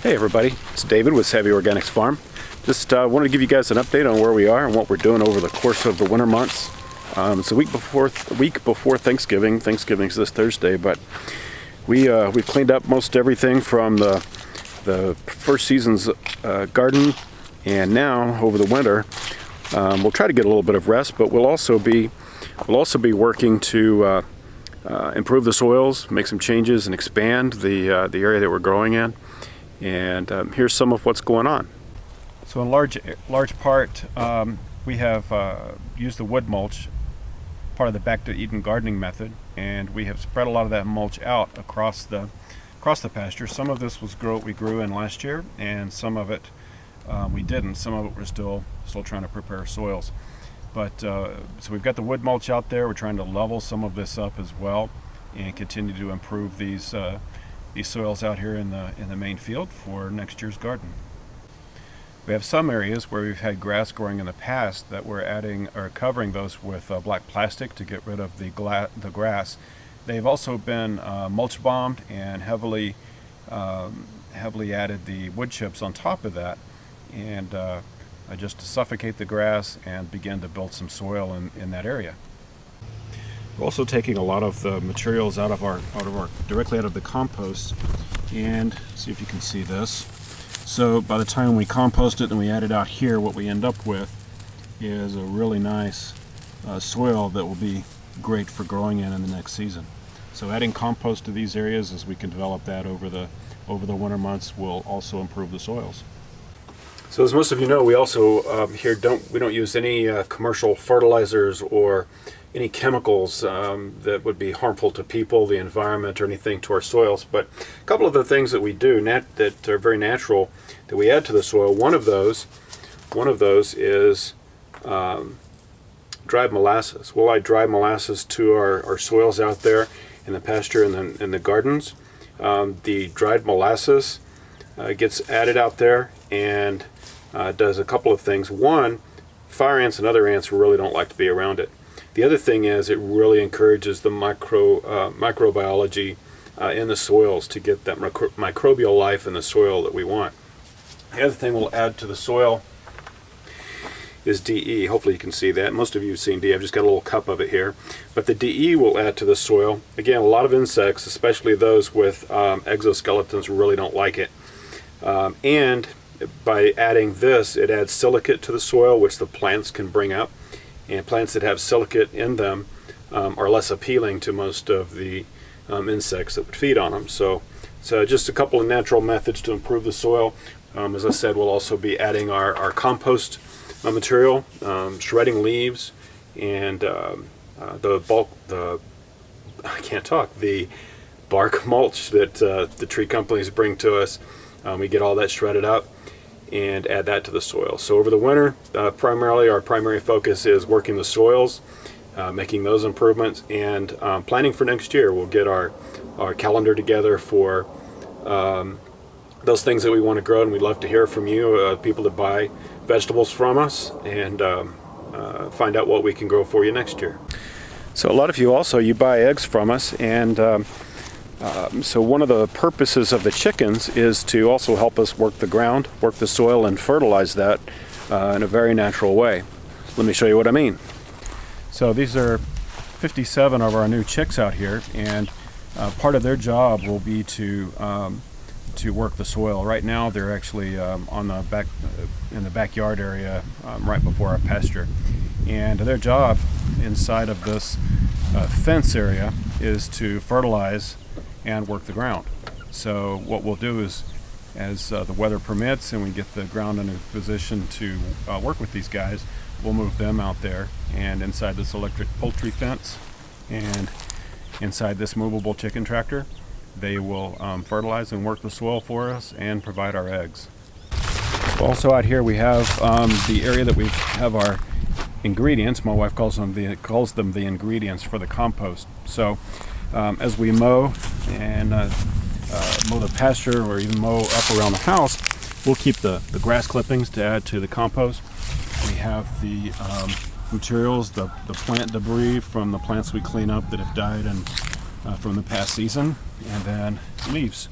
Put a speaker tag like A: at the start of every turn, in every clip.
A: Hey everybody, it's David with Savvy Organics Farm. Just wanted to give you guys an update on where we are and what we're doing over the course of the winter months. It's a week before Thanksgiving. Thanksgiving's this Thursday, but we've cleaned up most everything from the first season's garden, and now over the winter we'll try to get a little bit of rest, but we'll also be working to improve the soils, make some changes, and expand the area that we're growing in. And here's some of what's going on. So in large part, we have used the wood mulch, part of the Back to Eden gardening method, and we have spread a lot of that mulch out across the pasture. Some of this was we grew in last year, and some of it we didn't. Some of it we're still trying to prepare soils. But so we've got the wood mulch out there. We're trying to level some of this up as well, and continue to improve these soils out here in the main field for next year's garden. We have some areas where we've had grass growing in the past that we're adding or covering those with black plastic to get rid of the grass. They've also been mulch bombed and heavily added the wood chips on top of that, and just to suffocate the grass and begin to build some soil in that area. We're also taking a lot of the materials directly out of the compost, and see if you can see this. So by the time we compost it and we add it out here, what we end up with is a really nice soil that will be great for growing in the next season. So adding compost to these areas, as we can develop that over the winter months, will also improve the soils. So as most of you know, we also we don't use any commercial fertilizers or any chemicals that would be harmful to people, the environment, or anything to our soils. But a couple of the things that we do that are very natural that we add to the soil. One of those is dried molasses. We'll add dried molasses to our soils out there in the pasture and in the gardens. The dried molasses gets added out there and does a couple of things. One, fire ants and other ants really don't like to be around it. The other thing is it really encourages the microbiology in the soils to get that microbial life in the soil that we want. The other thing we'll add to the soil is DE. Hopefully you can see that. Most of you have seen DE. I've just got a little cup of it here. But the DE will add to the soil. Again, a lot of insects, especially those with exoskeletons, really don't like it. And by adding this, it adds silicate to the soil, which the plants can bring up. And plants that have silicate in them are less appealing to most of the insects that would feed on them. So just a couple of natural methods to improve the soil. As I said, we'll also be adding our compost material, shredding leaves, and the bark mulch that the tree companies bring to us. We get all that shredded up and add that to the soil. So over the winter, primarily our primary focus is working the soils, making those improvements, and planning for next year. We'll get our calendar together for those things that we want to grow, and we'd love to hear from you, people that buy vegetables from us, and find out what we can grow for you next year. So a lot of you also, you buy eggs from us, and so one of the purposes of the chickens is to also help us work the ground, work the soil, and fertilize that in a very natural way. Let me show you what I mean. So these are 57 of our new chicks out here, and part of their job will be to work the soil. Right now they're actually in the backyard area right before our pasture, and their job inside of this fence area is to fertilize and work the ground. So what we'll do is, as the weather permits and we get the ground in a position to work with these guys, we'll move them out there, and inside this electric poultry fence and inside this movable chicken tractor, they will fertilize and work the soil for us and provide our eggs. So also out here we have the area that we have our ingredients. My wife calls them the ingredients for the compost. So as we mow and mow the pasture, or even mow up around the house, we'll keep the grass clippings to add to the compost. We have the materials, the plant debris from the plants we clean up that have died from the past season, and then leaves.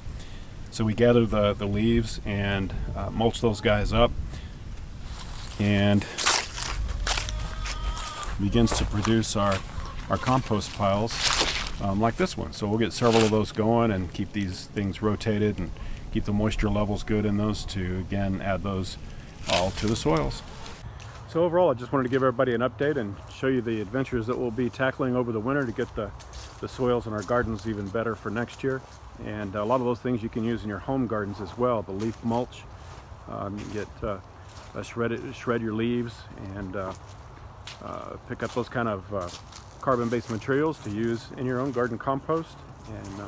A: So we gather the leaves and mulch those guys up, and begins to produce our compost piles like this one. So we'll get several of those going and keep these things rotated and keep the moisture levels good in those to, again, add those all to the soils. So overall, I just wanted to give everybody an update and show you the adventures that we'll be tackling over the winter to get the soils in our gardens even better for next year. And a lot of those things you can use in your home gardens as well. The leaf mulch, you get shred your leaves and pick up those kind of carbon-based materials to use in your own garden compost. And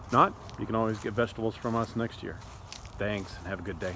A: if not, you can always get vegetables from us next year. Thanks, and have a good day.